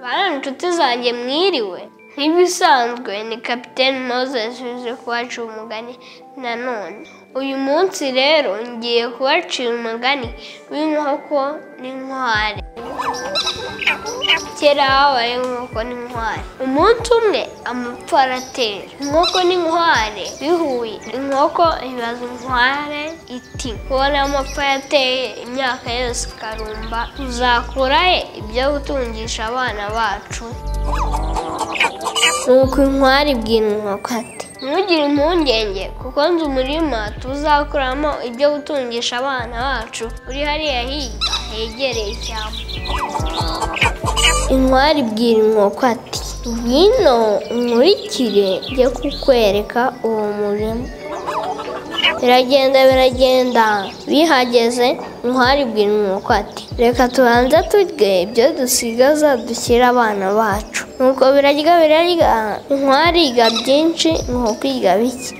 Bana inshuti zanjye mwiriwe nk'ibisanzwe ni Kapiteni Moses uje kubaca umugani nanone. Uyu munsi rero ngiye kubacira umugani w'inkoko n'inkware. Kera habaye inkoko n'inkware. Umunsi umwe amapfa aratera. Inkoko n'inkware bihuye. Inkoko ibaza inkware iti kubona amapfa yateye imyaka yose ikarumba, tuzakura he ibyo gutungisha abana bacu? Nuko inkware ibwira inkoko ati ntugire impungenge kuko nzi umurima tuzakuramo ibyo gutungisha abana bacu uri hariya hirya hegereye ishyamba. Inkware ibwira inkoko ati ngwino unkurikire njye kukwereka uwo murima. Biragenda bihageze inkware ibwira inkoko ati reka tubanze turye ibyo dusigaza dushyira abana bacu. Nuko birarya inkware yiga byinshi inkoko yiga bike.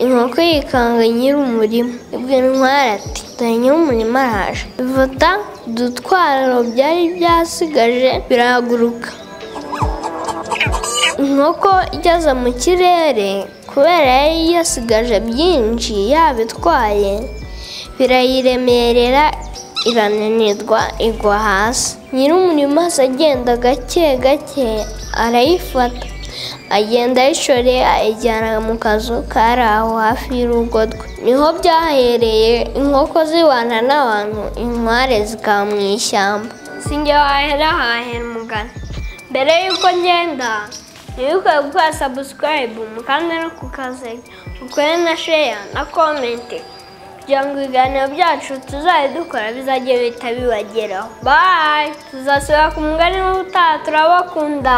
Inkoko yikanga nyiri umurima ibwira inkware ati dore nyiri umurima araje. Bifata udutwaro byari byasigaje birahaguruka. Inkoko igeze mu kirere kubera yari yasigaje byinshi yabitwaye birayiremerera irananirwa igwa hasi. Nyiri umurima agenda gake gake arayifata agenda ayishoreye ayijyana mu kazu kari aho hafi y'urugo rwe. Niho byahereye inkoko zibana n'abantu, inkware zikaba mu ishyamba. Sinjye wahera umugani. Mbere y'uko ngenda ntiwibuke gukora subscribe mukanda no kukazenya ukore na share na comment kugira ngo ibiganiro byacu tuzajya dukora bizajye bihita bibageraho. Bye, tuzasubira ku mugani w'ubutaha, turabakunda.